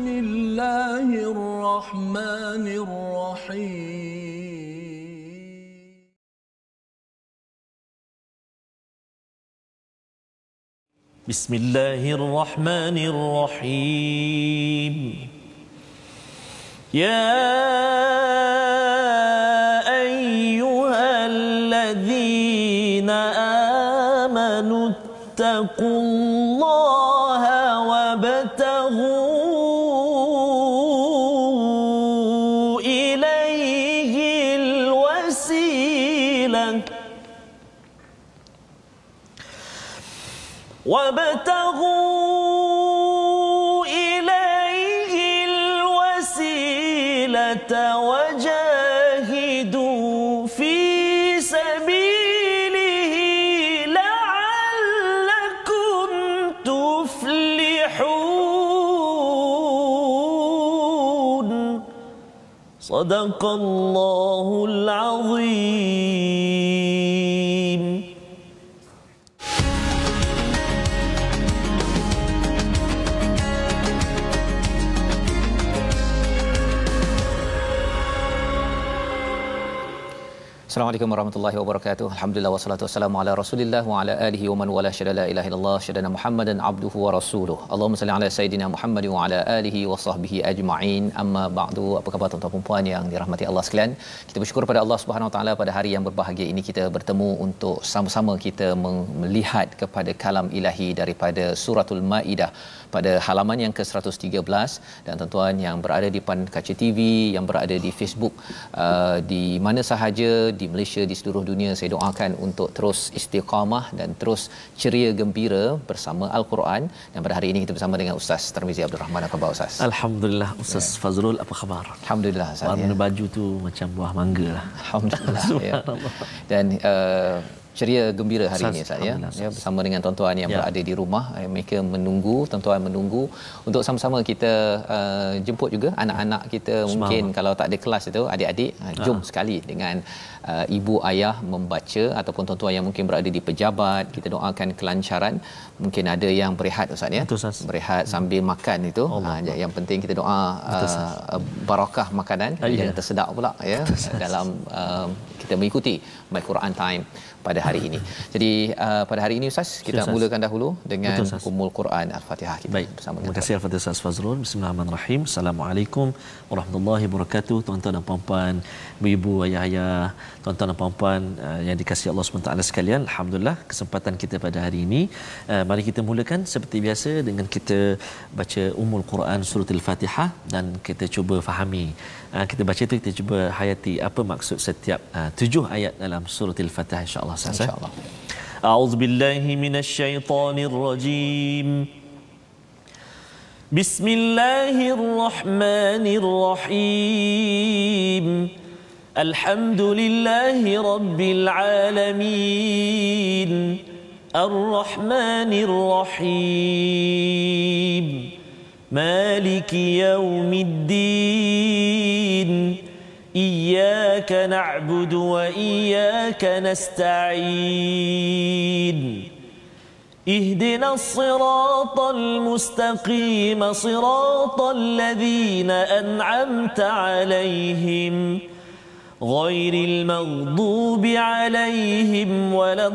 الله الرحمن الرحيم بسم الله الرحمن الرحيم يا أيها الذين آمنوا اتقوا الله وابتغوا إليه الوسيلة وجاهدوا في سبيله لعلكم تفلحون صدق الله العظيم. Assalamualaikum warahmatullahi wabarakatuh. Alhamdulillah wassalatu wassalamu ala Rasulillah wa ala alihi wa man wala syada la ilaha illallah syadana Muhammadan abduhu wa rasuluh. Allahumma salli ala sayidina Muhammad wa ala alihi wa sahbihi ajma'in. Amma ba'du. Apa khabar tuan-tuan dan puan yang dirahmati Allah sekalian? Kita bersyukur pada Allah Subhanahu wa taala pada hari yang berbahagia ini kita bertemu untuk sama-sama kita melihat kepada kalam ilahi daripada suratul Maidah pada halaman yang ke-113 dan tuan-tuan yang berada di depan kaca TV, yang berada di Facebook, di mana sahaja di Malaysia, di seluruh dunia, saya doakan untuk terus istiqamah dan terus ceria gembira bersama Al-Quran. Dan pada hari ini kita bersama dengan Ustaz Tarmizi Abdul Rahman. Apa khabar Ustaz? Alhamdulillah. Ustaz Fazrul, apa khabar? Alhamdulillah Ustaz. Warna baju tu macam buah mangga lah. Alhamdulillah. Ya. Dan ceria gembira hari ini Ustaz ya. Bersama dengan tuan-tuan yang berada di rumah, mereka menunggu, tuan-tuan menunggu untuk sama-sama kita jemput juga anak-anak kita. Mungkin kalau tak ada kelas itu, adik-adik jom sekali dengan ibu ayah membaca, ataupun tuan-tuan yang mungkin berada di pejabat, kita doakan kelancaran. Mungkin ada yang berehat Ustaz ya. Berehat sambil makan itu. Yang penting kita doa barakah makanan yang tersedak pula ya dalam kita mengikuti My Quran Time pada hari ini. Jadi pada hari ini Ustaz kita mulakan dahulu dengan Ummul Quran Al-Fatihah kita. Baik, bersama terima kasih Al-Fatihah Ustaz Fazrul. Bismillahirrahmanirrahim. Assalamualaikum warahmatullahi wabarakatuh. Tuan-tuan dan puan-puan, ibu-ibu, ayah-ayah, tuan-tuan dan puan-puan yang dikasihi Allah SWT sekalian, alhamdulillah kesempatan kita pada hari ini. Mari kita mulakan seperti biasa dengan kita baca Ummul Quran surah Al-Fatihah dan kita cuba fahami. Kita baca itu, kita cuba hayati apa maksud setiap 7 ayat dalam surah Al-Fatihah insya-Allah. Insya-Allah. A'udzubillahi minasyaitonirrajim. Bismillahirrahmanirrahim. Alhamdulillahi rabbil alamin. Ar-Rahmanir Rahim. Maliki yaumiddin. إياك نعبد وإياك نستعين اهدنا الصراط المستقيم صراط الذين أنعمت عليهم غير المغضوب عليهم ولا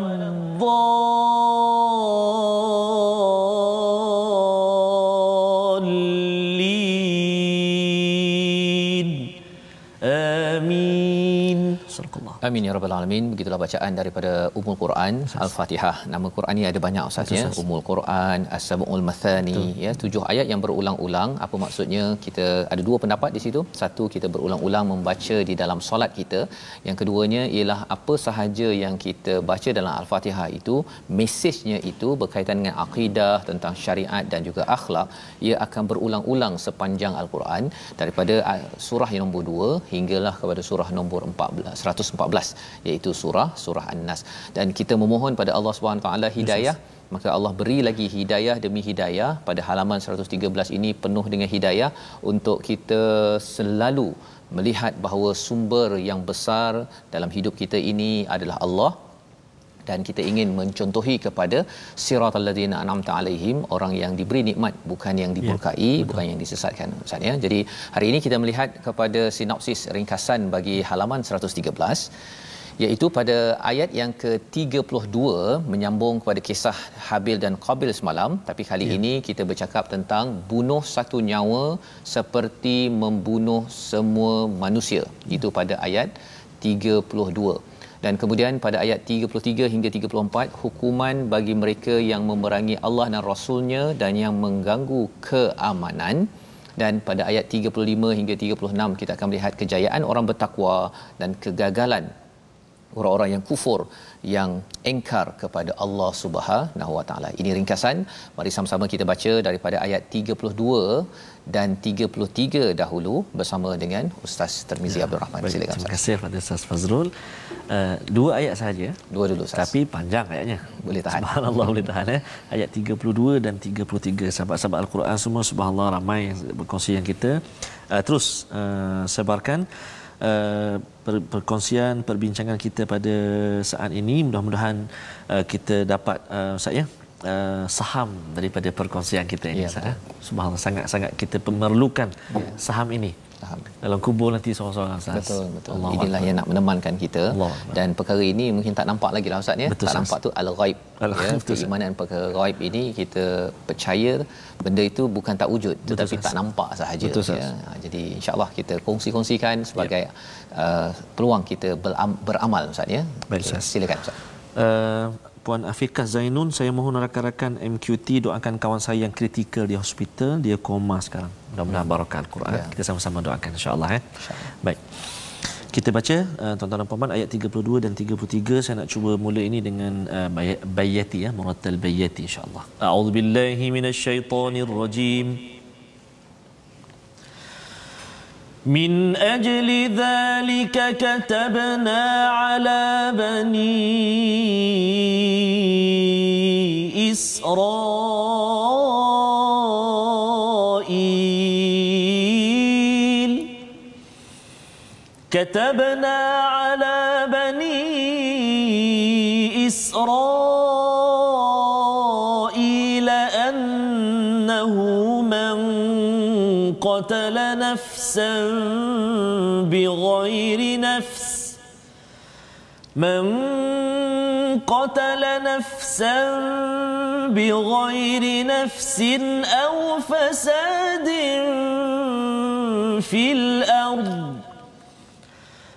Amin ya rabbal alamin. Begitulah bacaan daripada Ummul Quran Al-Fatihah. Nama Quran ni ada banyak Ustaz ya. Ummul Quran, As-Sab'ul Mathani ya, 7 ayat yang berulang-ulang. Apa maksudnya? Kita ada 2 pendapat di situ. Satu, kita berulang-ulang membaca di dalam solat kita. Yang keduanya ialah apa sahaja yang kita baca dalam Al-Fatihah itu, mesejnya itu berkaitan dengan akidah, tentang syariat dan juga akhlak, ia akan berulang-ulang sepanjang Al-Quran daripada surah yang nombor 2 hinggalah kepada surah nombor 114 iaitu surah An-Nas. Dan kita memohon pada Allah SWT hidayah, maka Allah beri lagi hidayah demi hidayah. Pada halaman 113 ini penuh dengan hidayah untuk kita selalu melihat bahawa sumber yang besar dalam hidup kita ini adalah Allah. dan kita ingin mencontohi kepada siratal ladzina an'amta alaihim, orang yang diberi nikmat, bukan yang diburkai, bukan yang disesatkan, Ustaz ya. Jadi hari ini kita melihat kepada sinopsis ringkasan bagi halaman 113, iaitu pada ayat yang ke-32 menyambung kepada kisah Habil dan Qabil semalam, tapi kali ini kita bercakap tentang bunuh satu nyawa seperti membunuh semua manusia. Itu pada ayat 32. Dan kemudian pada ayat 33 hingga 34, hukuman bagi mereka yang memerangi Allah dan Rasulnya dan yang mengganggu keamanan. Dan pada ayat 35 hingga 36 kita akan melihat kejayaan orang bertakwa dan kegagalan orang-orang yang kufur, yang engkar kepada Allah Subhanahu Wa Taala. Ini ringkasan. Mari sama-sama kita baca daripada ayat 32 dan 33 dahulu bersama dengan Ustaz Tirmizi Abdul Rahman. Silakan Ustaz. Terima kasih kepada Ustaz Fazrul. Dua ayat sahaja. Dua dulu Ustaz. Tapi panjang ayatnya. Boleh tahan. Subhanallah, boleh tahan ya. Ayat 32 dan 33. Sahabat-sahabat Al-Quran semua, subhanallah, ramai yang berkongsi yang kita terus sebarkan perkongsian perbincangan kita pada saat ini. Mudah-mudahan kita dapat saham daripada perkongsian kita ini. Subhanallah, sangat-sangat kita memerlukan saham ini. Dalam kubur nanti seorang-seorang Ustaz. Betul. Inilah yang nak menemankan kita. Dan perkara ini mungkin tak nampak lagi lah Ustaz ya. Betul, tak nampak tu al-ghaib. Keimanan perkara ghaib ini kita percaya benda itu bukan tak wujud, tetapi tak nampak sahaja. Ya. Jadi insya-Allah kita kongsi-kongsikan sebagai peluang kita beramal Ustaz ya. Baik Ustaz. Silakan Ustaz. Puan Afiqah Zainun, saya mohon rakan-rakan MQT doakan kawan saya yang kritikal di hospital, dia koma sekarang. Mudah-mudahan barakah Al-Quran. Kita sama-sama doakan insya-Allah ya. Baik. Kita baca tuan-tuan dan puan-puan ayat 32 dan 33. Saya nak cuba mula ini dengan bayati ya, murattal bayati insya-Allah. A'udzubillahi minasyaitonirrajim. من أجل ذلك كتبنا على بني إسرائيل كتبنا على بني إسرائيل أنه من قتل نفسا بغير نفس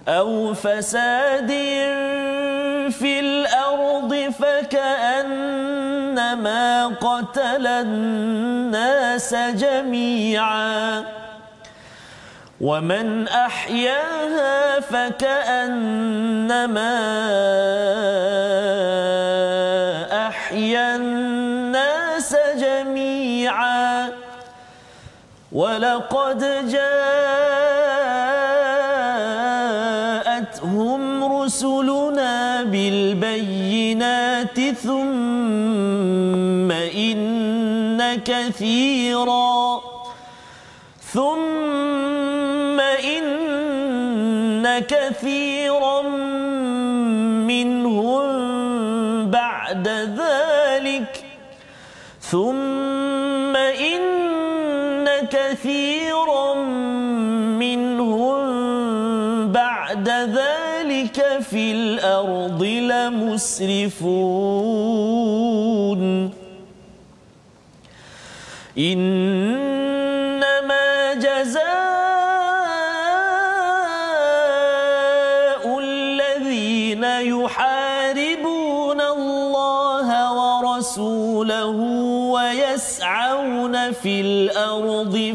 أو فساد في الأرض فكأنما قتل الناس جميعا ومن أحياها فكأنما أحيا الناس جميعا ولقد جاءتهم رسلنا بالبينات ثم إن كثيرا منهم بعد ذلك في الأرض لمسرفون إنما جزاء الذين يحاربون الله ورسوله ويسعون في الأرض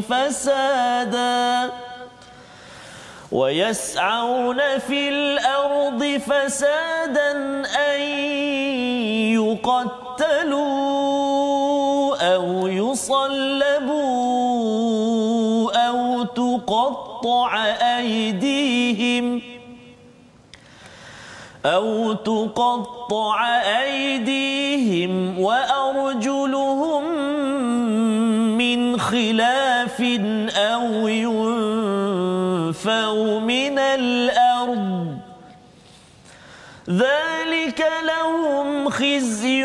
فسادا أن يقتلوا أو يصلبوا أو تقطع أيديهم وأرجلهم من خلاف أو ينفوا من الأرض ذلك لهم خزي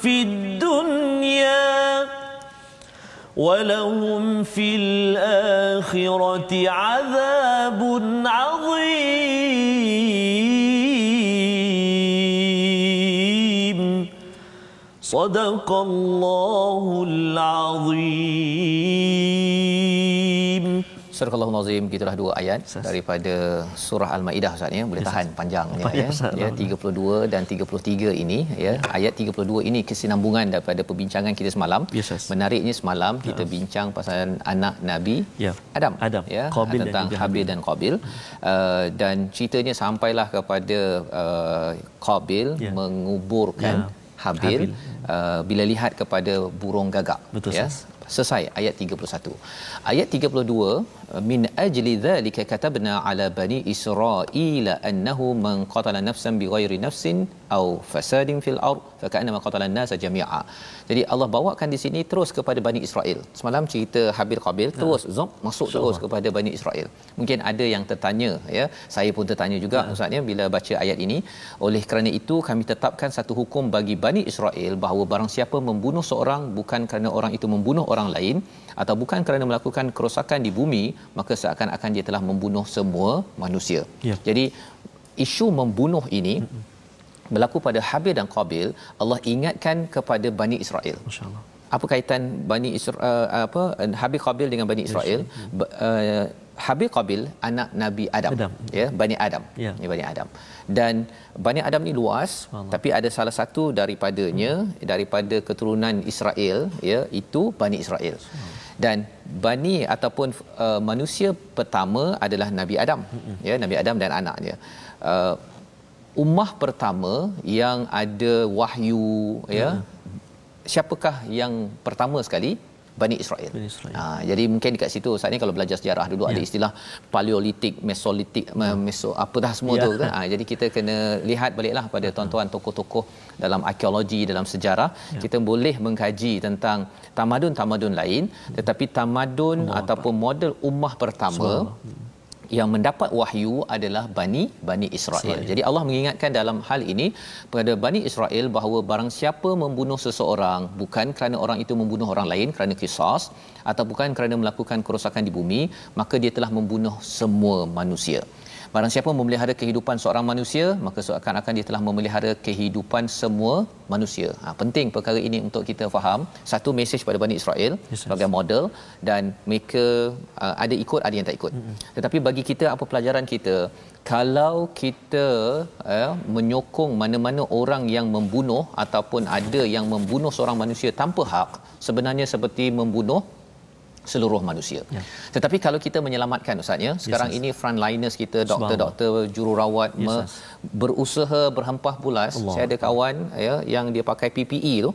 في الدنيا ولهم في الآخرة عذاب عظيم صدق الله العظيم. Surah Al-Nazim, gitulah dua ayat daripada surah Al-Maidah Ustaz ya, boleh tahan panjangnya ya 32 dan 33 ini ya. Ayat 32 ini kesinambungan daripada perbincangan kita semalam. Menariknya semalam kita bincang pasal anak Nabi Adam ya, Qabil tentang Habil dan Qabil, dan ceritanya sampailah kepada Qabil menguburkan Habil bila lihat kepada burung gagak. Ya. Selesai ayat 31. Ayat 32, min ajli dhalika katabna ala bani Israila annahu man qatala nafsan bighairi nafsin aw fasadin fil ard fakannama qatala an-nasa jami'a. Jadi Allah bawakan di sini terus kepada Bani Israel. Semalam cerita Habil Qabil terus masuk terus kepada Bani Israel. Mungkin ada yang tertanya ya, saya pun tertanya juga Ustaz ya bila baca ayat ini. Oleh kerana itu kami tetapkan satu hukum bagi Bani Israel bahawa barang siapa membunuh seorang bukan kerana orang itu membunuh orang lain atau bukan kerana melakukan kerosakan di bumi, maka seakan-akan dia telah membunuh semua manusia. Jadi isu membunuh ini berlaku pada Habil dan Qabil. Allah ingatkan kepada Bani Israel. Masya-Allah. Apa kaitan Habil Qabil dengan Bani Israel? Habil Qabil anak Nabi Adam. Ya, Bani Adam. Ya, Bani Adam. Dan Bani Adam ni luas, tapi ada salah satu daripadanya daripada keturunan Israel ya, itu Bani Israel. Dan bani ataupun manusia pertama adalah Nabi Adam. Ya, Nabi Adam dan anaknya. Ummah pertama yang ada wahyu ya, siapakah yang pertama sekali? Bani Israel. Jadi mungkin dekat situ saat ni kalau belajar sejarah dulu ada istilah paleolitik, mesolitik, apa dah semua tu kan. Jadi kita kena lihat baliklah pada tuan-tuan tokoh-tokoh dalam arkeologi, dalam sejarah. Kita boleh mengkaji tentang tamadun-tamadun lain, tetapi tamadun ataupun model ummah pertama yang mendapat wahyu adalah Bani Israel. Jadi Allah mengingatkan dalam hal ini kepada Bani Israel bahawa barang siapa membunuh seseorang bukan kerana orang itu membunuh orang lain kerana qisas atau bukan kerana melakukan kerosakan di bumi, maka dia telah membunuh semua manusia. Barang siapa memelihara kehidupan seorang manusia, maka seakan-akan dia telah memelihara kehidupan semua manusia. Penting perkara ini untuk kita faham. Satu mesej pada Bani Israel sebagai model, dan mereka ada ikut, ada yang tak ikut. Tetapi bagi kita, apa pelajaran kita? Kalau kita menyokong mana-mana orang yang membunuh ataupun ada yang membunuh seorang manusia tanpa hak, sebenarnya seperti membunuh seluruh manusia. Tetapi kalau kita menyelamatkan Ustaz ya, sekarang ini frontliners kita, doktor-doktor, jururawat berusaha berhempah pulas. Saya ada kawan ya yang dia pakai PPE tu,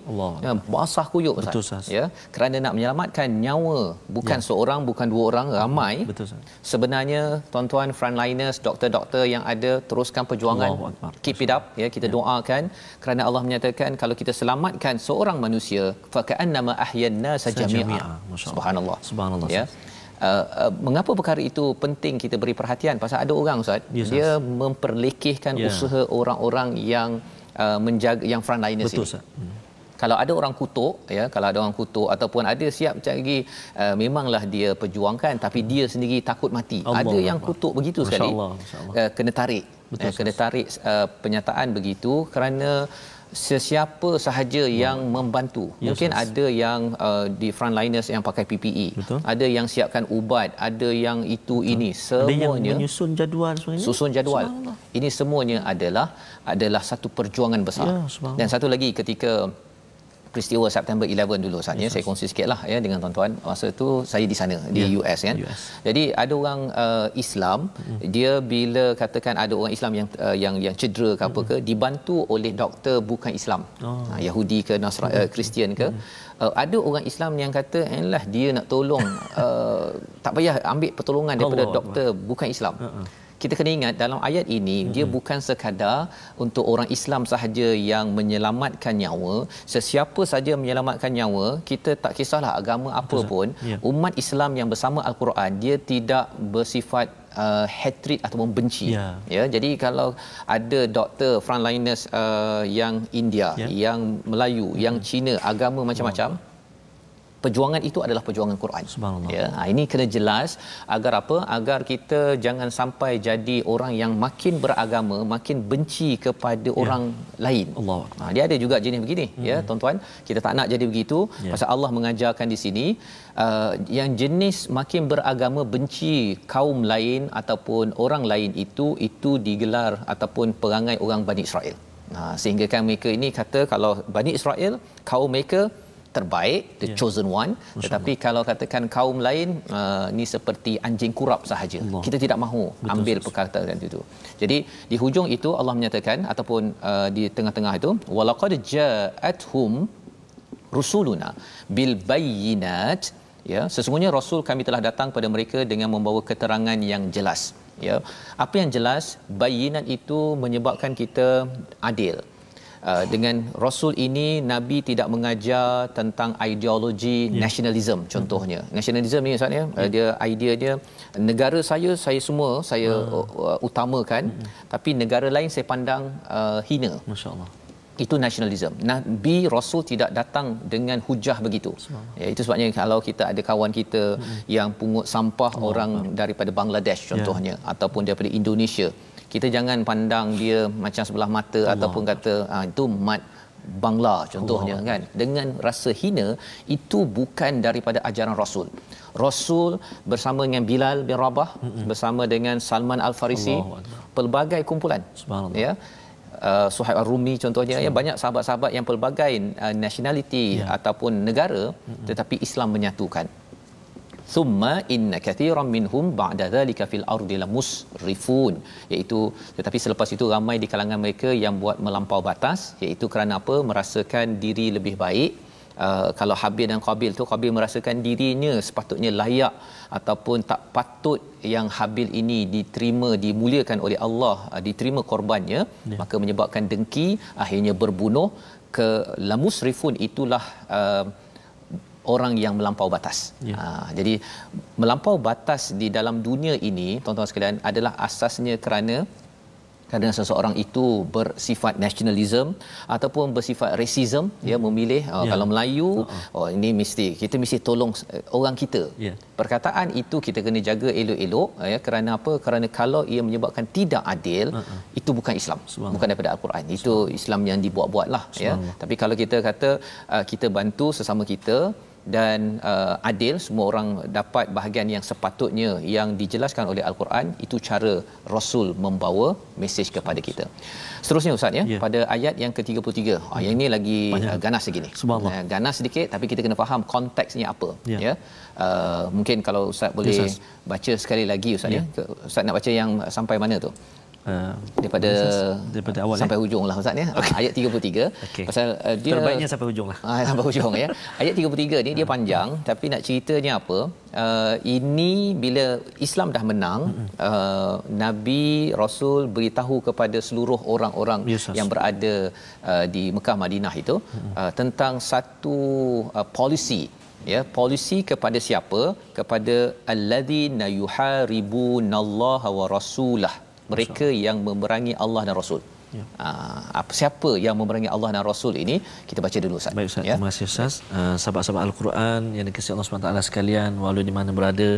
basah kuyup Ustaz. Ya, kerana nak menyelamatkan nyawa bukan seorang, bukan dua orang, ramai. Sebenarnya tuan-tuan frontliners, doktor-doktor yang ada, teruskan perjuangan. Keep it up ya, kita doakan kerana Allah menyatakan kalau kita selamatkan seorang manusia faka'annama ahyanna sajami'a. Subhanallah. Ya. Mengapa perkara itu penting kita beri perhatian? Pasal ada orang Ustaz, dia memperlekehkan usaha orang-orang yang menjaga, yang frontliners ini. Kalau ada orang kutuk ya, kalau ada orang kutuk ataupun ada siap cari, memanglah dia perjuangkan tapi dia sendiri takut mati. Ada yang kutuk begitu sekali. Kena tarik. Kena tarik pernyataan begitu kerana sesiapa sahaja yang membantu. Mungkin ada yang di frontliners yang pakai PPE, ada yang siapkan ubat, ada yang itu ini, semuanya ada yang menyusun jadual sebenarnya. Susun jadual. Ini semuanya adalah satu perjuangan besar. Dan satu lagi, ketika peristiwa September 11 dulu saatnya saya kongsi sikitlah ya dengan tuan-tuan. Masa tu saya di sana di US kan. Jadi ada orang Islam, dia bila katakan ada orang Islam yang cedera ke apa ke, dibantu oleh doktor bukan Islam. Yahudi ke Kristian ke. Ada orang Islam yang kata dia nak tolong, tak payah ambil pertolongan daripada doktor bukan Islam. kita kena ingat dalam ayat ini dia bukan sekadar untuk orang Islam sahaja yang menyelamatkan nyawa. Sesiapa saja menyelamatkan nyawa, kita tak kisahlah agama apa pun, umat Islam yang bersama Al-Quran dia tidak bersifat hatred ataupun benci. Ya, jadi kalau ada doktor frontliners yang India, yang Melayu, yang Cina, agama macam-macam, perjuangan itu adalah perjuangan Quran. Ya, ini kena jelas agar apa? Agar kita jangan sampai jadi orang yang makin beragama, makin benci kepada orang lain. Dia ada juga jenis begini, ya tuan-tuan. Kita tak nak jadi begitu. Pasal Allah mengajarkan di sini yang jenis makin beragama benci kaum lain ataupun orang lain itu digelar ataupun perangai orang Bani Israel. Sehingga kan mereka ini kata kalau Bani Israel kaum mereka terbaik, the chosen one, tetapi kalau katakan kaum lain ni seperti anjing kurap sahaja. Kita tidak mahu ambil perkataan itu. Jadi di hujung itu Allah menyatakan ataupun di tengah-tengah itu walaqad ja'atuhum rusuluna bil bayyinat, ya, sesungguhnya rasul kami telah datang pada mereka dengan membawa keterangan yang jelas. Ya, apa yang jelas? Bayyinat itu menyebabkan kita adil. Dengan rasul ini Nabi tidak mengajar tentang ideologi nasionalisme contohnya. Nasionalisme ni maksudnya dia idea dia negara saya semua saya utamakan, tapi negara lain saya pandang hina. Masya-Allah. Itu nasionalisme. Nabi Rasul tidak datang dengan hujah begitu. Ya, itu sebabnya kalau kita ada kawan kita yang pungut sampah orang daripada Bangladesh contohnya ataupun daripada Indonesia, kita jangan pandang dia macam sebelah mata ataupun kata itu mat Bangla contohnya kan, dengan rasa hina. Itu bukan daripada ajaran Rasul. Rasul bersama dengan Bilal bin Rabah, bersama dengan Salman Al-Farisi, pelbagai kumpulan, ya, Suhaib Ar-Rumi contohnya, ya, banyak sahabat-sahabat yang pelbagai nationality ataupun negara, tetapi Islam menyatukan. Thumma inna kathiran minhum ba'da dhalika fil ardi lamusrifun, iaitu tetapi selepas itu ramai di kalangan mereka yang buat melampau batas, iaitu kerana apa? Merasakan diri lebih baik. Kalau Habil dan Qabil tu, Qabil merasakan dirinya sepatutnya layak ataupun tak patut yang Habil ini diterima, dimuliakan oleh Allah, diterima korbannya, maka menyebabkan dengki, akhirnya berbunuh. Ke lamusrifun itulah orang yang melampau batas. Jadi melampau batas di dalam dunia ini, tuan-tuan sekalian, adalah asasnya kerana seseorang itu bersifat nasionalisme ataupun bersifat rasisme, dia memilih kalau Melayu, ini kita mesti tolong orang kita. Perkataan itu kita kena jaga elok-elok, ya, kerana apa? Kerana kalau ia menyebabkan tidak adil, itu bukan Islam, bukan daripada Al-Quran. Itu Islam yang dibuat-buatlah, ya. Tapi kalau kita kata kita bantu sesama kita dan adil, semua orang dapat bahagian yang sepatutnya yang dijelaskan oleh Al-Quran, itu cara Rasul membawa mesej kepada kita. Seterusnya Ustaz, ya, pada ayat yang ke-33. Yang ini lagi ganas lagi ni. Ganas sedikit tapi kita kena faham konteksnya apa, ya. Mungkin kalau Ustaz boleh baca sekali lagi Ustaz, ya. Ustaz nak baca yang sampai mana tu? Daripada awal sampai hujung lah Ustaz, ya. Ayat 33. Pasal dia terbaiknya sampai hujung lah. Sampai hujung, ya. Ayat 33 ni dia panjang, tapi nak ceritanya apa? Ini bila Islam dah menang, Nabi Rasul beritahu kepada seluruh orang-orang yang berada di Mekah Madinah itu tentang satu polisi, ya, polisi kepada siapa? Kepada alladzina yuharibunallaha wa rasulah, mereka yang memerangi Allah dan Rasul. Siapa yang memerangi Allah dan Rasul ini? Kita baca dulu Ustaz. Baik Ustaz, terima kasih Ustaz. Sahabat-sahabat Al-Quran yang dikasihi Allah SWT sekalian, walau di mana berada,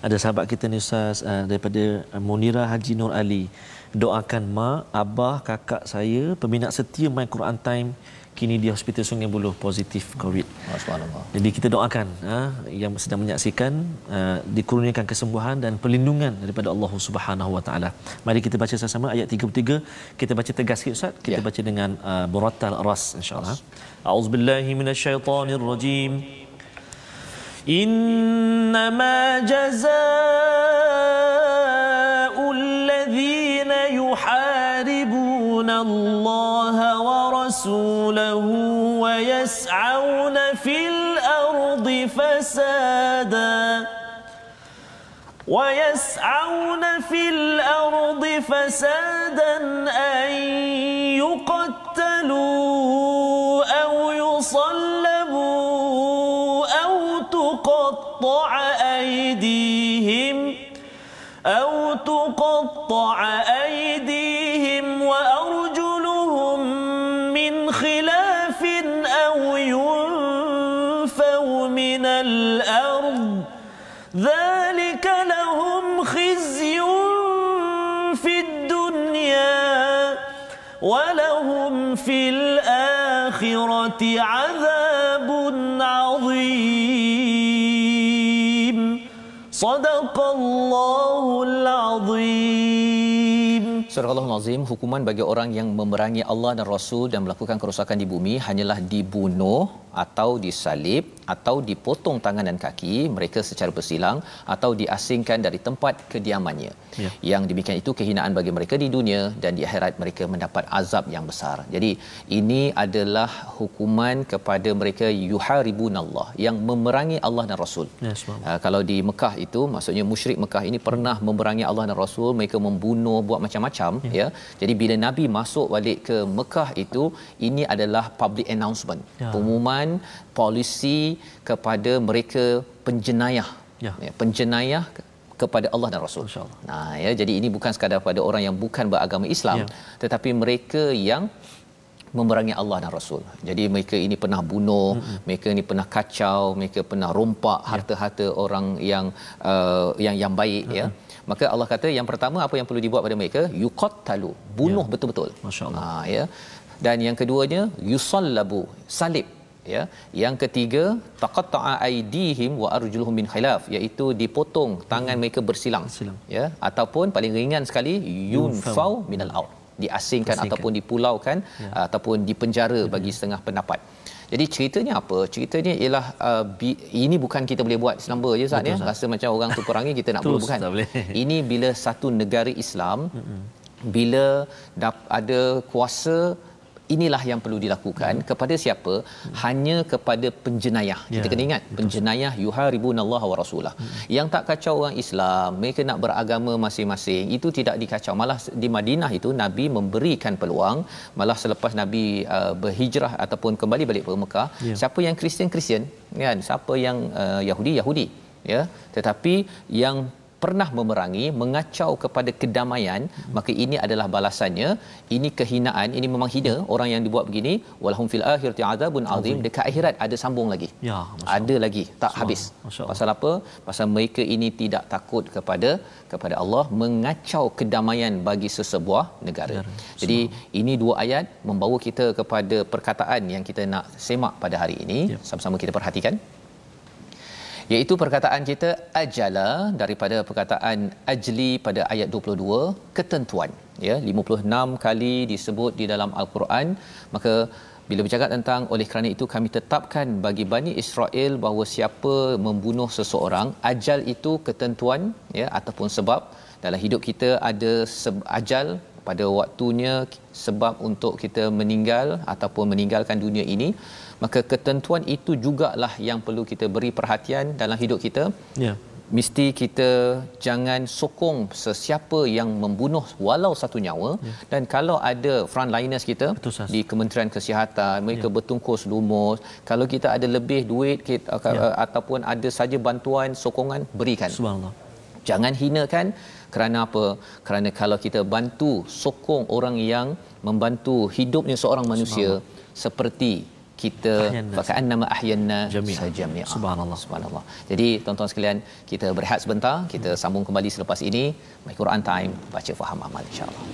ada sahabat kita ni Ustaz daripada Munira Haji Nur Ali. Doakan mak, abah, kakak saya peminat setia My Quran Time, kini di Hospital Sungai Buloh positif COVID. Subhanallah. Jadi kita doakan yang sedang menyaksikan dikurniakan kesembuhan dan perlindungan daripada Allah Subhanahu Wa Taala. Mari kita baca sama-sama ayat 33. Kita baca tegas sikit Ustaz. Kita baca dengan Murattal Ras insya-Allah. A'udzubillahi minasyaitonirrajim. Innama jazaa'ul ladzina yuharibuna Allah wa rasulahu wa yas'auna fil ardi fasada ويسعون في الأرض فسادا أن يقتلوا أو يصلبوا أو تقطع أيديهم وأرجلهم من خلاف أو ينفوا من الأرض ذلك لهم خزي في الدنيا ولهم في الآخرة عذاب عظيم صدق الله العظيم. Surah Al-Azim, hukuman bagi orang yang memerangi Allah dan Rasul dan melakukan kerosakan di bumi hanyalah dibunuh atau disalib atau dipotong tangan dan kaki mereka secara bersilang atau diasingkan dari tempat kediamannya. Yang demikian itu kehinaan bagi mereka di dunia dan di akhirat mereka mendapat azab yang besar. Jadi ini adalah hukuman kepada mereka yuharibunallah, yang memerangi Allah dan Rasul. Kalau di Mekah itu maksudnya musyrik Mekah ini pernah memerangi Allah dan Rasul, mereka membunuh, buat macam-macam ya. Jadi bila Nabi masuk balik ke Mekah itu, ini adalah public announcement, pengumuman polisi kepada mereka penjenayah, penjenayah kepada Allah dan Rasul. Nah ya, jadi ini bukan sekadar pada orang yang bukan beragama Islam, tetapi mereka yang memerangi Allah dan Rasul. Jadi mereka ini pernah bunuh, mereka ini pernah kacau, mereka pernah rompak harta-harta orang yang baik ya. Maka Allah kata yang pertama apa yang perlu dibuat pada mereka, yuqattalu, bunuh betul-betul. Masya-Allah. Ya. Dan yang keduanya yusallabu, salib ya. Yang ketiga taqatta'a aydihim wa arjuluhum min khilaf, iaitu dipotong tangan mereka bersilang ya, ataupun paling ringan sekali yunfau minal ard, diasingkan ataupun dipulaukan ataupun dipenjara bagi setengah pendapat. Jadi ceritanya apa? Ceritanya ialah ini bukan kita boleh buat selamba je Ustaz ya. Rasa macam orang tu perangi kita nak bunuh, bukan. Ini bila satu negara Islam bila ada kuasa, inilah yang perlu dilakukan. Kepada siapa? Hanya kepada penjenayah. Kita kena ingat, penjenayah yuharibunallah wa rasulah. Yang tak kacau orang Islam, mereka nak beragama masing-masing, itu tidak dikacau. Malah di Madinah itu Nabi memberikan peluang, malah selepas Nabi berhijrah ataupun kembali balik ke Mekah, siapa yang Kristian kan, siapa yang Yahudi ya, tetapi yang pernah memerangi, mengacau kepada kedamaian, maka ini adalah balasannya. Ini kehinaan, ini memang hina orang yang dibuat begini. Walahum fil akhirati azabun azim, dekat akhirat ada sambung lagi. Ada lagi, tak habis. Pasal apa? Pasal mereka ini tidak takut kepada Allah, mengacau kedamaian bagi sesebuah negara. Jadi ini dua ayat membawa kita kepada perkataan yang kita nak semak pada hari ini. Sama-sama kita perhatikan, iaitu perkataan kita ajala, daripada perkataan ajli pada ayat 22, ketentuan ya, 56 kali disebut di dalam al-Quran. Maka bila bercakap tentang oleh kerana itu kami tetapkan bagi Bani Israel bahawa siapa membunuh seseorang, ajal itu ketentuan ya, ataupun sebab. Dalam hidup kita ada ajal, pada waktunya sebab untuk kita meninggal ataupun meninggalkan dunia ini. Maka ketentuan itu jugalah yang perlu kita beri perhatian dalam hidup kita. Mesti kita jangan sokong sesiapa yang membunuh walau satu nyawa. Dan kalau ada frontliners kita di Kementerian Kesihatan, mereka bertungkus lumus, kalau kita ada lebih duit kita, ataupun ada saja bantuan sokongan, berikan. Subhanallah. Jangan hinakan. Kerana apa? Kerana kalau kita bantu, sokong orang yang membantu hidupnya seorang manusia, seperti kita bahkan nama ahyanna jami'a. Subhanallah. Jadi tuan-tuan sekalian, kita berehat sebentar, kita sambung kembali selepas ini. My Quran Time, baca faham amal insya-Allah.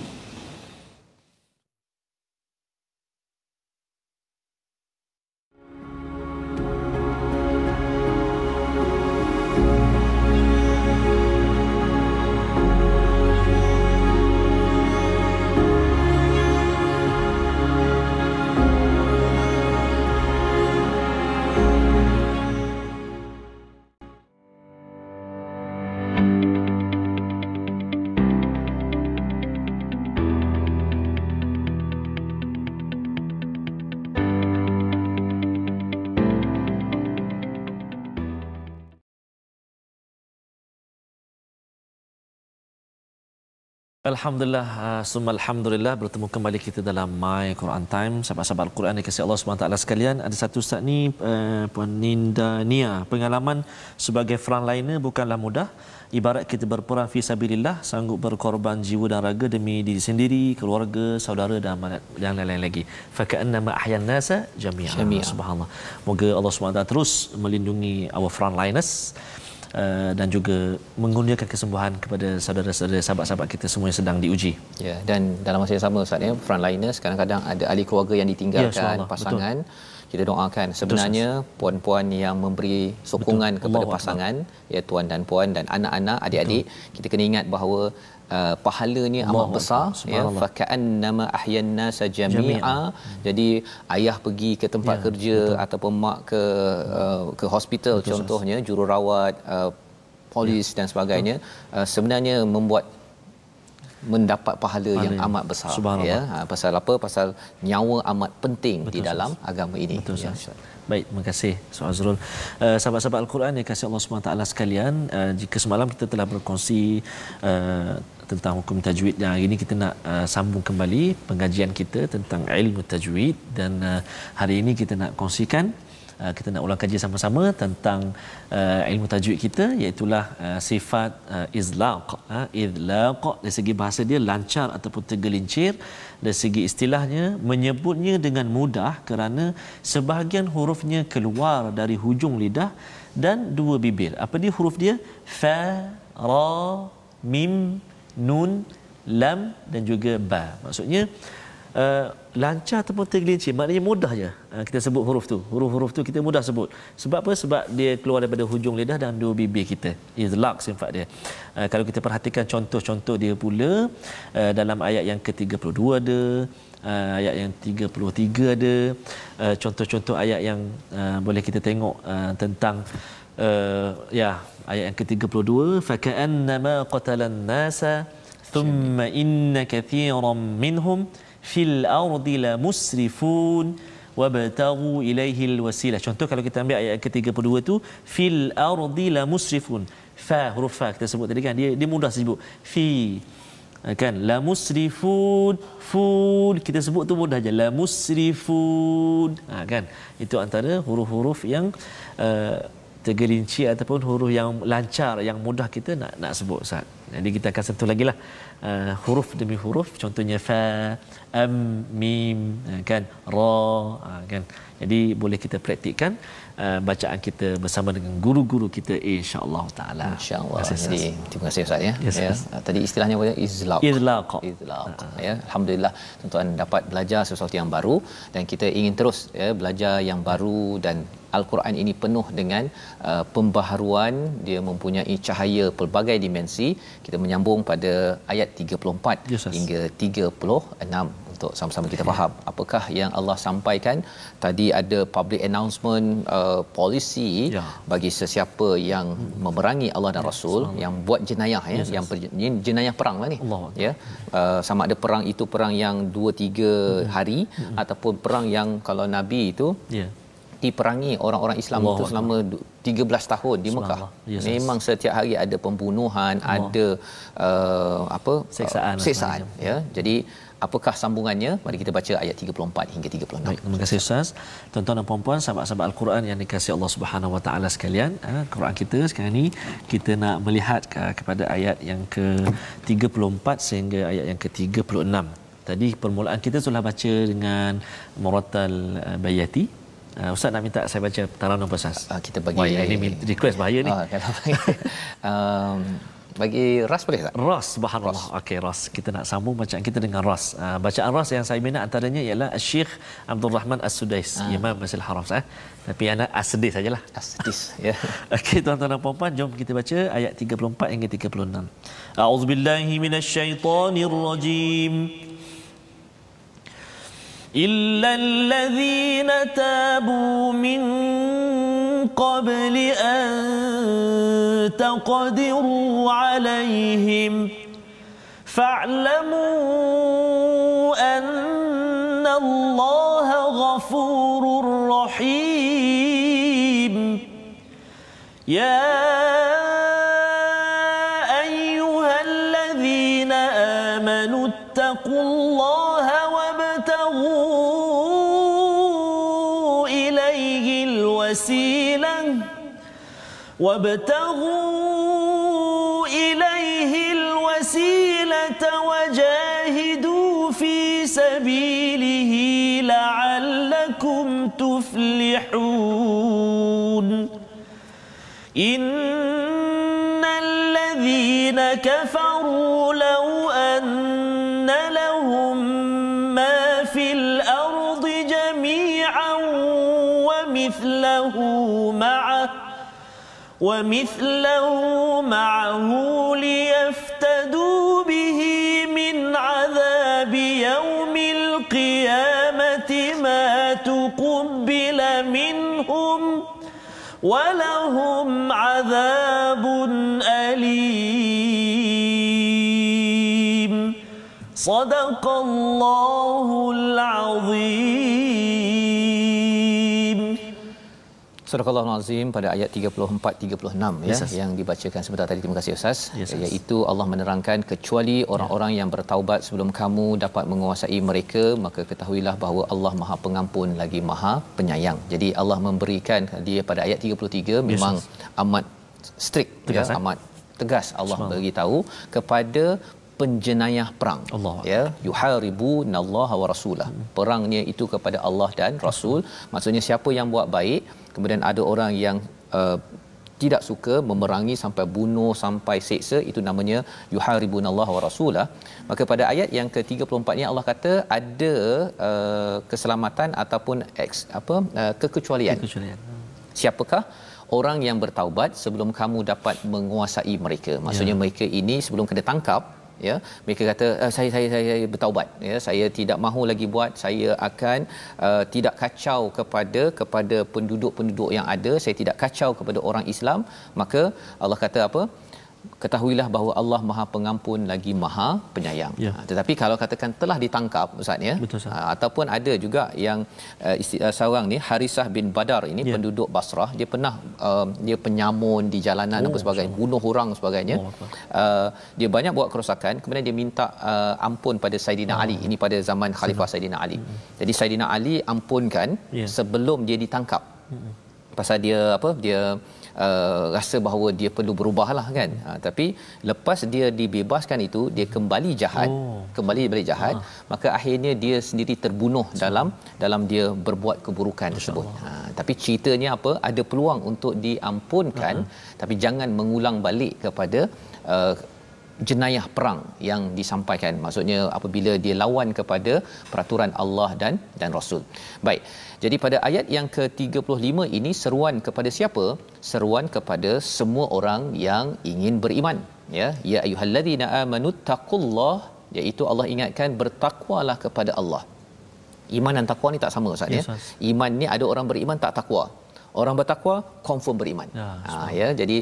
Alhamdulillah, summa alhamdulillah, bertemu kembali kita dalam My Quran Time. Sahabat-sahabat Al-Quran yang kasih Allah SWT sekalian, ada satu ustaz ni, Puan Ninda Nia, pengalaman sebagai frontliner bukanlah mudah. Ibarat kita berperang fi sabilillah, sanggup berkorban jiwa dan raga demi diri sendiri, keluarga, saudara dan amanat dan lain-lain lagi. Fa ka'annama ahyan nasa jami'a. Subhanallah. Moga Allah SWT terus melindungi our frontliners dan juga mengurniakan kesembuhan kepada saudara-saudara, sahabat-sahabat kita semua yang sedang diuji. Ya, dan dalam masa yang sama Ustaz ya, frontliners kadang-kadang ada ahli keluarga yang ditinggalkan, ya, pasangan. Betul. Kita doakan sebenarnya puan-puan yang memberi sokongan kepada pasangan, ya, tuan dan puan dan anak-anak, adik-adik, kita kena ingat bahawa pahalanya amat besar, ya, fa ka'annama ahyan nasa jami'a. Jadi ayah pergi ke tempat kerja ataupun mak ke hospital, contohnya jururawat, polis dan sebagainya, sebenarnya membuat mendapat pahala yang amat besar, ya. Pasal apa? Pasal nyawa amat penting di dalam agama ini. Betul, ya. Baik, terima kasih Ustaz Azrul. Sahabat-sahabat Al-Quran yang kasih Allah SWT sekalian, jika semalam kita telah berkongsi tentang hukum tajwid, dan hari ini kita nak sambung kembali pengajian kita tentang ilmu tajwid, dan hari ini kita nak kongsikan, kita nak ulang kaji sama-sama tentang ilmu tajwid kita, iaitulah sifat izlaq. Izlaq dari segi bahasa dia lancar ataupun tergelincir, dari segi istilahnya menyebutnya dengan mudah kerana sebahagian hurufnya keluar dari hujung lidah dan dua bibir. Apa dia huruf dia? Fa, ra, mim, nun, lam dan juga ba. Maksudnya lancar ataupun tergelincir, maknanya mudah je kita sebut huruf tu. Huruf-huruf tu kita mudah sebut. Sebab apa? Sebab dia keluar daripada hujung lidah dan dua bibir kita. Izlaq sifat dia. Kalau kita perhatikan contoh-contoh dia pula, dalam ayat yang ke-32 ada, ayat yang 33 ada, contoh-contoh ayat yang boleh kita tengok tentang ayat yang ke-32, fa ka'annama qatalan nasa thumma inna kathiran minhum fil ardi la musrifun wabtaghu ilaihi alwasilah. Contoh kalau kita ambil ayat ke-32 tu, fil ardi la musrifun, fa, huruf fa kita sebut tadi kan, dia mudah sebut fi, kan, la musrifun, fud kita sebut tu mudah je, la musrifun, kan, itu antara huruf-huruf yang tergelincir ataupun huruf yang lancar, yang mudah kita nak sebut, Ustaz. Jadi kita akan sentuh lagi lah huruf demi huruf, contohnya fa, am, mim, kan, ra, kan. Jadi boleh kita praktikkan bacaan kita bersama dengan guru-guru kita, insya-Allah taala. Insya-Allah. Jadi terima kasih Ustaz ya. Yes, ya. Tadi istilahnya apa? Izlaq. Izlaq. Ya, alhamdulillah tuan-tuan dapat belajar sesuatu yang baru, dan kita ingin terus, ya, belajar yang baru, dan Al-Quran ini penuh dengan pembaharuan, dia mempunyai cahaya pelbagai dimensi. Kita menyambung pada ayat 34 hingga 36 untuk sama-sama kita faham apakah yang Allah sampaikan. Tadi ada public announcement, polisi bagi sesiapa yang memerangi Allah dan Rasul, yang buat jenayah, ya, yang jenayah perang lah ni, ya, sama ada perang itu perang yang 2-3 hari ataupun perang yang kalau Nabi itu diperangi orang-orang Islam itu selama 13 tahun di Mekah. Memang setiap hari ada pembunuhan, ada siksaan, ya. Jadi apakah sambungannya? Mari kita baca ayat 34 hingga 36. Baik, terima kasih Ustaz. Tuan-tuan dan puan-puan, sahabat-sahabat Al-Quran yang dikasihi Allah Subhanahu Wa Taala sekalian, Quran kita sekarang ni kita nak melihat kepada ayat yang ke-34 sehingga ayat yang ke-36. Tadi permulaan kita sudah baca dengan Muratal Bayati. Ustaz nak minta saya baca taranum Ustaz. Kita bagi ini request bahaya ni. Bagi ras boleh tak? Ras, subhanallah. Okey, ras. Kita nak sambung bacaan kita dengan ras. Bacaan ras yang saya minat antaranya ialah Syekh Abdul Rahman As-Sudais, Imam Masjidil Haram, tapi anak As-Sudais sajalah. As-Sudais, ya. Okey, tuan-tuan dan puan-puan, jom kita baca ayat 34 hingga 36. A'udzubillahi minasyaitonirrajim. إلا الذين تابوا من قبل أن تقدروا عليهم فاعلموا أن الله غفور رحيم يا أيها الذين وابتغوا إليه الوسيلة وجاهدوا في سبيله لعلكم تفلحون إن الذين كفروا لو أن لهم ما في الأرض جميعا ومثله معه ليفتدوا به من عذاب يوم القيامة ما تقبل منهم ولهم عذاب أليم صدق الله العظيم. Surah Al-Azim pada ayat 34-36 ya, yang dibacakan sebentar tadi. Terima kasih Ustaz. Iaitu Allah menerangkan, kecuali orang-orang yang bertaubat sebelum kamu dapat menguasai mereka, maka ketahuilah bahawa Allah Maha Pengampun lagi Maha Penyayang. Jadi Allah memberikan dia pada ayat 33 memang amat strict, tegas, ya, amat tegas. Allah beritahu kepada penjenayah perang, ya, yuharibuna wa rasulah, perangnya itu kepada Allah dan Rasul. Maksudnya siapa yang buat baik, kemudian ada orang yang tidak suka, memerangi sampai bunuh, sampai seksa, itu namanya yuharibuna wa rasulah. Maka pada ayat yang ke-34 ni Allah kata ada keselamatan ataupun kekecualian. Siapakah? Orang yang bertaubat sebelum kamu dapat menguasai mereka. Maksudnya mereka ini sebelum kena tangkap, ya, mereka kata saya bertaubat, ya, saya tidak mahu lagi buat, saya akan tidak kacau kepada penduduk-penduduk yang ada, saya tidak kacau kepada orang Islam. Maka Allah kata apa? Ketahuilah bahawa Allah Maha Pengampun lagi Maha Penyayang. Tetapi kalau katakan telah ditangkap Ustaz, ya, ataupun ada juga yang seorang ni Harisah bin Badar ini, penduduk Basrah, dia pernah dia penyamun di jalanan apa sebagainya, bunuh orang sebagainya, dia banyak buat kerosakan, kemudian dia minta ampun pada Saidina Ali. Ini pada zaman Khalifah Saidina Ali. Jadi Saidina Ali ampunkan sebelum dia ditangkap. Pasal dia rasa bahawa dia perlu berubahlah kan. Tapi lepas dia dibebaskan itu, dia kembali jahat, balik jahat. Maka akhirnya dia sendiri terbunuh dalam dia berbuat keburukan tersebut. Tapi ceritanya apa? Ada peluang untuk diampunkan, tapi jangan mengulang balik kepada jenayah perang yang disampaikan. Maksudnya apabila dia lawan kepada peraturan Allah dan Rasul. Baik. Jadi pada ayat yang ke-35 ini seruan kepada siapa? Seruan kepada semua orang yang ingin beriman, ya. Ya ayyuhallazina amanu taqullah, iaitu Allah ingatkan bertakwalah kepada Allah. Iman dan takwa ni tak sama Ustaz, ya. Iman ni ada orang beriman tak takwa. Orang bertakwa confirm beriman. Ya, jadi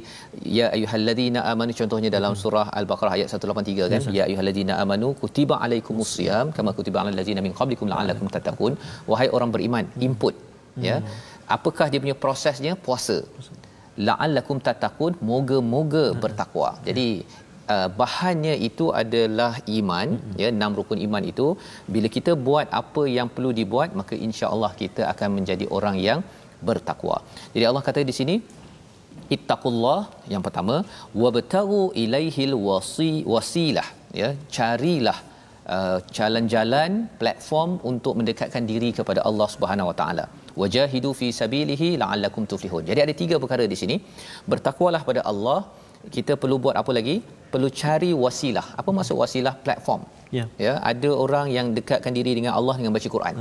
ya ayyuhallazina amanu, contohnya dalam surah Al-Baqarah ayat 183 kan, ya ayyuhallazina amanu kutiba alaikumusiyam kama kutiba alal ladzina min qablikum la'allakum tattaqun. Wahai orang beriman, input, ya. Apakah dia punya prosesnya? Puasa. La'allakum tattaqun, moga-moga bertakwa. Jadi bahannya itu adalah iman, ya, 6 rukun iman itu. Bila kita buat apa yang perlu dibuat, maka insya-Allah kita akan menjadi orang yang bertakwa. Jadi Allah kata di sini ittaqullah yang pertama, wabtaghu ilaihil wasilah, ya, carilah jalan-jalan, platform untuk mendekatkan diri kepada Allah Subhanahu Wa Taala. Wajahidu fi sabilihi la'allakum tuflihun. Jadi ada 3 perkara di sini. Bertakwalah pada Allah. Kita perlu buat apa lagi? Perlu cari wasilah. Apa maksud wasilah? Platform. Ya, ada orang yang dekatkan diri dengan Allah dengan baca Quran.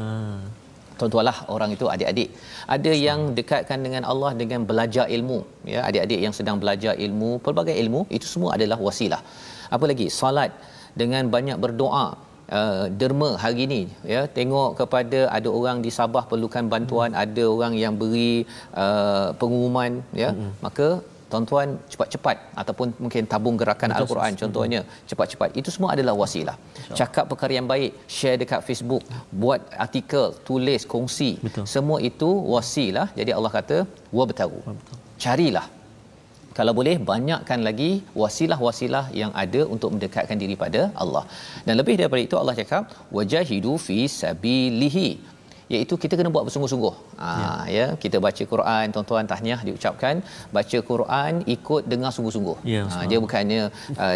Tuan-tuanlah, orang itu adik-adik. Ada yang dekatkan dengan Allah dengan belajar ilmu, ya, adik-adik yang sedang belajar ilmu, pelbagai ilmu, itu semua adalah wasilah. Apa lagi? Salat dengan banyak berdoa. Derma hari ni, ya, tengok kepada ada orang di Sabah perlukan bantuan, ada orang yang beri pengumuman, ya, maka tuan-tuan cepat-cepat ataupun mungkin tabung gerakan Al-Quran contohnya, cepat-cepat, itu semua adalah wasilah. Cakap perkara yang baik, share dekat Facebook, buat artikel, tulis, kongsi, semua itu wasilah. Jadi Allah kata wabtagu, carilah, kalau boleh banyakkan lagi wasilah-wasilah yang ada untuk mendekatkan diri pada Allah. Dan lebih daripada itu Allah cakap wajahidu fi sabilihi, iaitu kita kena buat bersungguh-sungguh. Ya, kita baca Quran, tuan-tuan tahniah diucapkan, baca Quran ikut dengar sungguh-sungguh. Dia bukannya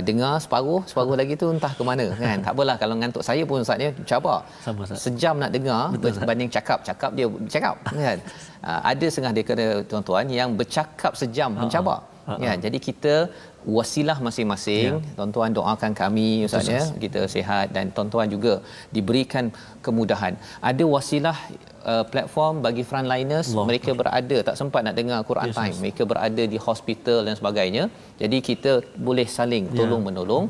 dengar separuh lagi tu entah ke mana kan. Tak apalah kalau ngantuk. Saya pun Ustaz ni cabar. Sejam nak dengar berbanding cakap dia bercakap kan. Ada setengah daripada tuan-tuan yang bercakap sejam mencabar. Ya, jadi kita wasilah masing-masing. Tuan-tuan doakan kami Ustaz ya, kita sihat dan tuan-tuan juga diberikan kemudahan. Ada wasilah platform bagi frontliners, mereka berada tak sempat nak dengar Quran time, mereka berada di hospital dan sebagainya. Jadi kita boleh saling tolong menolong.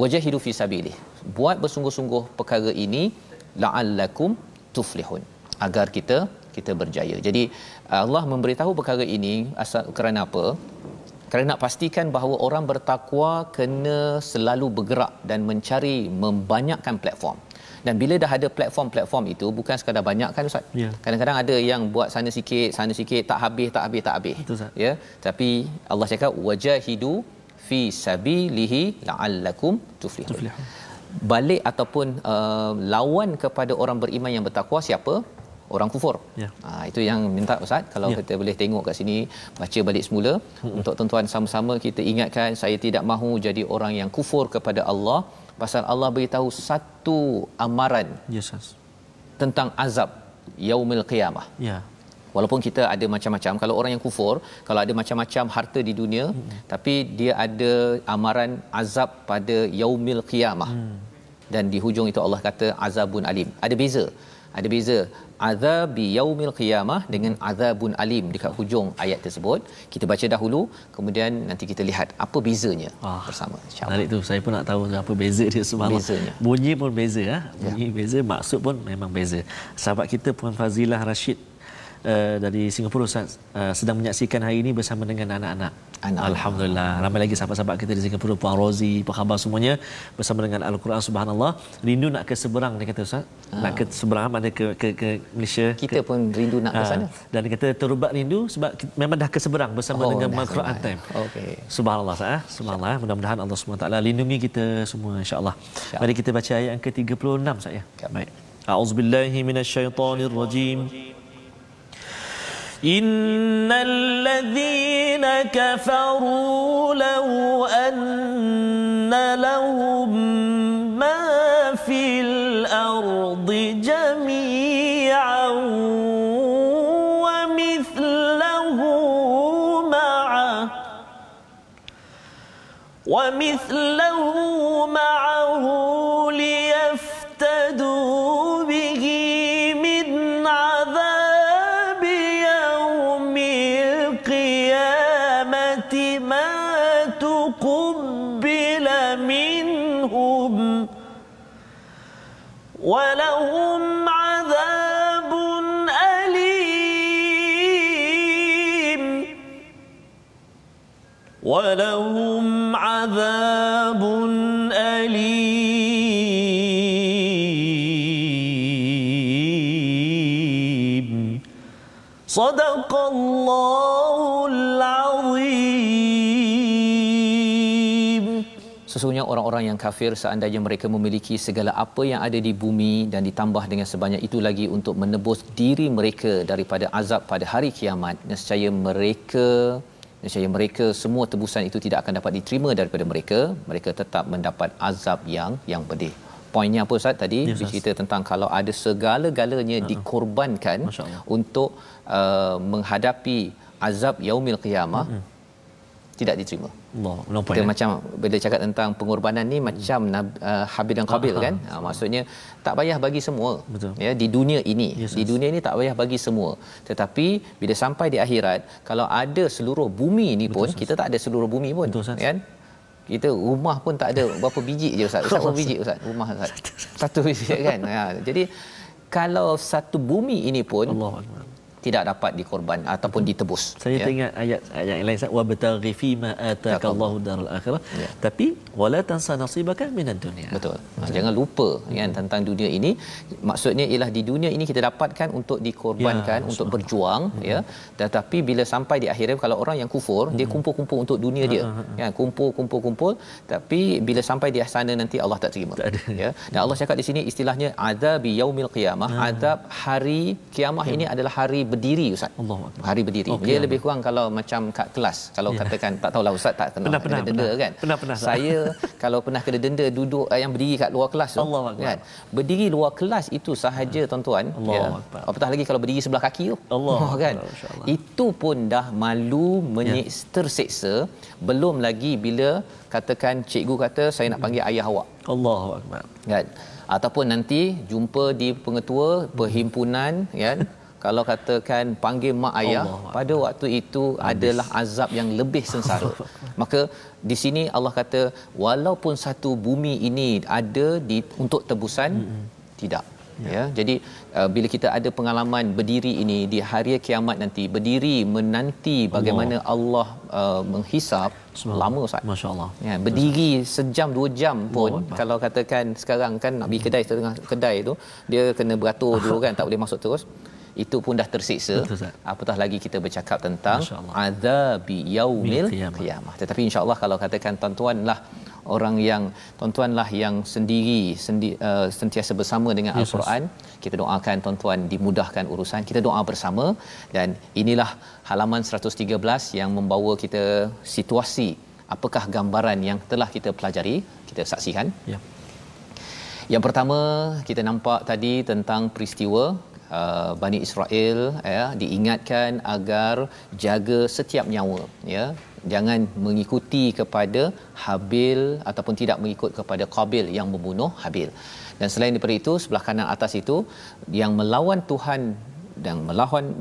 Wajahidu fi sabilih. Buat bersungguh-sungguh perkara ini la'allakum tuflihun, agar kita berjaya. Jadi Allah memberitahu perkara ini kerana apa? Kerana nak pastikan bahawa orang bertakwa kena selalu bergerak dan mencari membanyakkan platform. Dan bila dah ada platform-platform itu, bukan sekadar banyakkan Ustaz. Kadang-kadang ada yang buat sana sikit tak habis. Betul, ya, tapi Allah cakap wajahidu fi sabilihi la'allakum tuflihun. Balik ataupun lawan kepada orang beriman yang bertakwa siapa? Orang kufur. Itu yang minta Ustaz, kalau kita boleh tengok kat sini, baca balik semula untuk tuan-tuan sama-sama kita ingatkan, saya tidak mahu jadi orang yang kufur kepada Allah, pasal Allah beritahu satu amaran tentang azab yaumil qiyamah. Walaupun kita ada macam-macam, kalau orang yang kufur, kalau ada macam-macam harta di dunia, tapi dia ada amaran azab pada yaumil qiyamah. Dan di hujung itu Allah kata azabun alim. Ada beza azab bi yaumil qiyamah dengan azabun alim dekat hujung ayat tersebut. Kita baca dahulu, kemudian nanti kita lihat apa bezanya bersama insya-Allah. Menarik tu, saya pun nak tahu apa beza dia subhanallah. Bunyi pun beza bunyi beza, maksud pun memang beza. Sahabat kita Puan Fazilah Rashid dari Singapura Ustaz sedang menyaksikan hari ini bersama dengan anak-anak. Alhamdulillah. Ramai lagi sahabat-sahabat kita di Singapura, Puan Rozi, apa khabar semuanya, bersama dengan Al-Quran subhanallah. Rindu nak ke seberang dia kata Ustaz. Nak ke seberang, mana ke Malaysia. Kita pun rindu nak ke sana. Dan dia kata terubat rindu sebab memang dah ke seberang bersama dengan Al-Quran time. Subhanallah subhanallah. Mudah-mudahan Allah SWT lindungi kita semua insya-Allah. Mari kita baca ayat yang ke-36 saya. Baik. A'udzubillahi minasyaitonirrajim. إن الذين كفروا لو أن لهم ما في الأرض جميعا ومثله معه ليفتدوا به من عذاب يوم القيامة ما تقبل منهم ولهم عذاب أليم صدق الله العظيم. Sesungguhnya orang-orang yang kafir, seandainya mereka memiliki segala apa yang ada di bumi dan ditambah dengan sebanyak itu lagi untuk menebus diri mereka daripada azab pada hari kiamat, nescaya mereka semua tebusan itu tidak akan dapat diterima daripada mereka tetap mendapat azab yang pedih. Poinnya apa Ustaz tadi? Bercerita tentang kalau ada segala-galanya dikorbankan untuk menghadapi azab yaumil qiyamah, tidak diterima. Kita macam bila cakap tentang pengorbanan ni macam Habil dan Qabil kan. Maksudnya tak payah bagi semua. Ya, di dunia ini. Di dunia ini tak payah bagi semua. Tetapi bila sampai di akhirat, kalau ada seluruh bumi ni pun, kita tak ada seluruh bumi pun. Kan? Kita rumah pun tak ada berapa biji je Ustaz. Berapa biji Ustaz? Rumah Ustaz. Satu biji kan. Jadi kalau satu bumi ini pun tidak dapat dikorban ataupun ditebus. Saya teringat ayat yang lain, wabtaghi fima atakallahu darul akhirah, tapi wala tansa nasibaka minad dunya. Betul. Jangan lupa kan tentang dunia ini. Maksudnya ialah di dunia ini kita dapatkan untuk dikorbankan, untuk berjuang, ya. Tetapi bila sampai di akhirat, kalau orang yang kufur, dia kumpul-kumpul untuk dunia dia. Kan, kumpul, tapi bila sampai di sana nanti Allah tak terima. Ya. Dan Allah cakap di sini istilahnya azab yaumil qiyamah. Azab hari kiamah ini adalah hari berdiri, Ustaz. Hari berdiri. Dia lebih kurang kalau macam kat kelas. Kalau katakan, tak tahulah Ustaz tak kena denda kan. Pernah. Saya kalau pernah kena denda duduk yang berdiri kat luar kelas tu, kan. Berdiri luar kelas itu sahaja tuan-tuan, ya. Apatah lagi kalau berdiri sebelah kaki tu. Kan. Itu pun dah malu, terseksa, belum lagi bila katakan cikgu kata saya nak panggil ayah awak. Allahu akbar. Kan. Ataupun nanti jumpa di pengetua perhimpunan, kan. Kalau katakan panggil mak ayah, pada waktu itu adalah azab yang lebih sengsara. Maka di sini Allah kata walaupun satu bumi ini ada untuk tebusan, tidak. Ya, jadi bila kita ada pengalaman berdiri ini di hari kiamat nanti, berdiri menanti bagaimana Allah menghisap, lama Ustaz. Masya-Allah. Ya, berdiri sejam 2 jam pun kalau katakan sekarang kan nak pergi kedai, setengah kedai tu dia kena beratur dulu kan, tak boleh masuk terus. Itu pun dah tersiksa. Apatah lagi kita bercakap tentang azabi yaumil qiyamah. Tetapi insya-Allah kalau katakan tuan-tuanlah orang yang tuan-tuanlah yang sentiasa bersama dengan Al-Quran, kita doakan tuan-tuan dimudahkan urusan, kita doa bersama. Dan inilah halaman 113 yang membawa kita situasi apakah gambaran yang telah kita pelajari, kita saksikan. Yang pertama kita nampak tadi tentang peristiwa Bani Israel, ya, diingatkan agar jaga setiap nyawa, ya. Jangan mengikuti kepada Habil ataupun tidak mengikut kepada Qabil yang membunuh Habil. Dan selain daripada itu, sebelah kanan atas itu, yang melawan Tuhan dan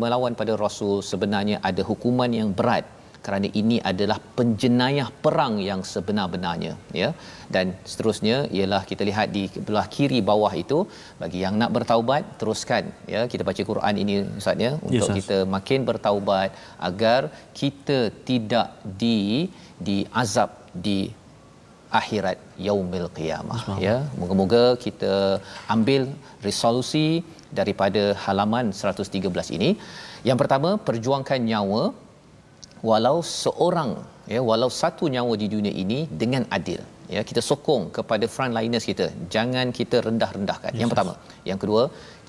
melawan pada Rasul sebenarnya ada hukuman yang berat, kerana ini adalah penjenayah perang yang sebenar-benarnya, ya. Dan seterusnya ialah kita lihat di belah kiri bawah itu, bagi yang nak bertaubat teruskan, ya, kita baca Quran ini Ustaz, ya, untuk kita makin bertaubat agar kita tidak diazab di akhirat yaumil qiyamah, ya. Moga-moga kita ambil resolusi daripada halaman 113 ini. Yang pertama, perjuangkan nyawa walau seorang, ya, walau satu nyawa di dunia ini dengan adil, ya. Kita sokong kepada frontliners kita, jangan kita rendah-rendahkan. Yang pertama. Yang kedua,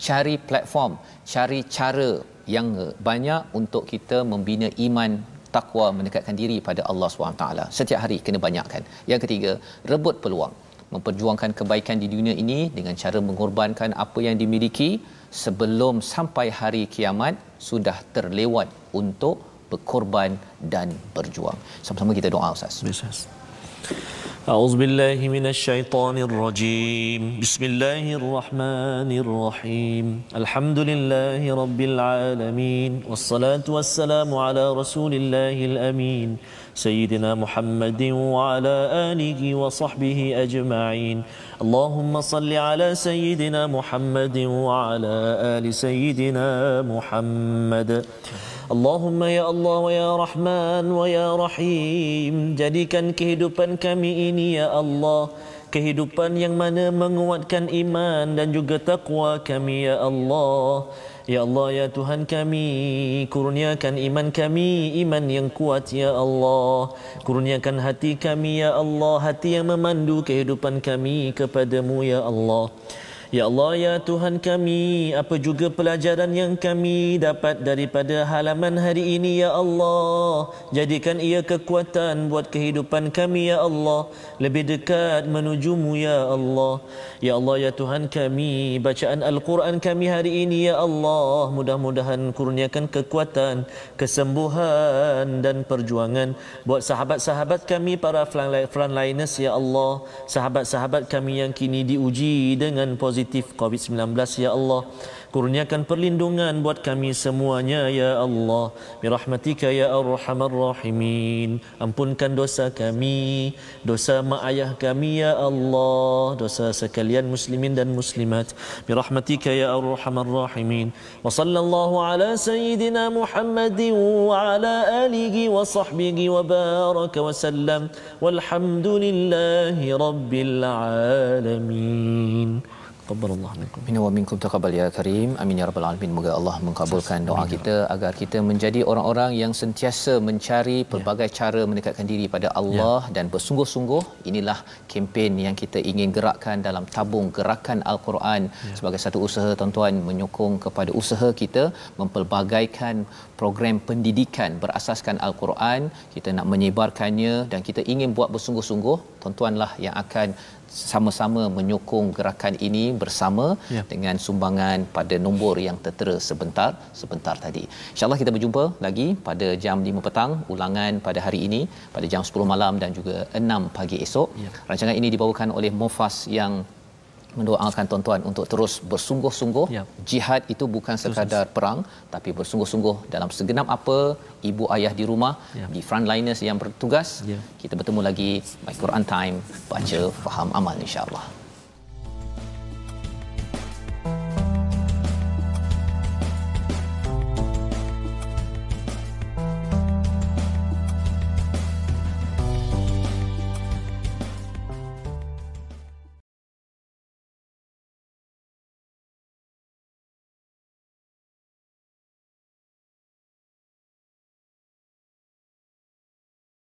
cari platform, cari cara yang banyak untuk kita membina iman, takwa, mendekatkan diri pada Allah SWT. Setiap hari kena banyakkan. Yang ketiga, rebut peluang, memperjuangkan kebaikan di dunia ini dengan cara mengorbankan apa yang dimiliki sebelum sampai hari kiamat sudah terlewat untuk berkorban dan berjuang. Sama-sama kita doa, Ustaz. أعوذ بالله من الشيطان الرجيم بسم الله الرحمن الرحيم الحمد لله رب العالمين والصلاة والسلام على رسول الله الأمين سيدنا محمد وعلى آله وصحبه أجمعين اللهم صل على سيدنا محمد وعلى آل سيدنا محمد Allahumma ya Allah wa ya Rahman wa ya Rahim, jadikan kehidupan kami ini ya Allah kehidupan yang mana menguatkan iman dan juga takwa kami ya Allah. Ya Allah, ya Tuhan kami, kurniakan iman kami, iman yang kuat ya Allah. Kurniakan hati kami ya Allah, hati yang memandu kehidupan kami kepadamu ya Allah. Ya Allah, ya Tuhan kami, apa juga pelajaran yang kami dapat daripada halaman hari ini ya Allah, jadikan ia kekuatan buat kehidupan kami ya Allah, lebih dekat menujumu ya Allah. Ya Allah, ya Tuhan kami, bacaan Al-Quran kami hari ini ya Allah, mudah-mudahan kurniakan kekuatan, kesembuhan dan perjuangan buat sahabat-sahabat kami para frontliners ya Allah, sahabat-sahabat kami yang kini diuji dengan positif positif COVID-19 ya Allah. Kurniakan perlindungan buat kami semuanya ya Allah. Birahmatika ya arhamar rahimin. Ampunkan dosa kami, dosa mak ayah kami ya Allah, dosa sekalian muslimin dan muslimat. Birahmatika ya arhamar rahimin. Wa sallallahu ala sayyidina Muhammadin wa ala alihi wa sahbihi wa baraka wa sallam. Walhamdulillahi rabbil alamin. Taqabbalallah minkum. Minna wa minkum taqabbal ya karim. Amin ya rabbal alamin. Moga Allah mengabulkan doa kita agar kita menjadi orang-orang yang sentiasa mencari pelbagai cara mendekatkan diri pada Allah dan bersungguh-sungguh. Inilah kempen yang kita ingin gerakkan dalam tabung gerakan Al-Quran sebagai satu usaha tuan-tuan, menyokong kepada usaha kita mempelbagaikan program pendidikan berasaskan Al-Quran. Kita nak menyebarkannya dan kita ingin buat bersungguh-sungguh. Tuan-tuanlah yang akan sama-sama menyokong gerakan ini bersama dengan sumbangan pada nombor yang tertera sebentar tadi. InsyaAllah kita berjumpa lagi pada jam 5 petang, ulangan pada hari ini pada jam 10 malam dan juga 6 pagi esok. Rancangan ini dibawakan oleh Mufas yang mendoakan tuan-tuan untuk terus bersungguh-sungguh. Jihad itu bukan sekadar perang, tapi bersungguh-sungguh dalam segenap apa ibu ayah di rumah, di frontliners yang bertugas. Kita bertemu lagi My Quran Time, baca, faham, amal insya-Allah.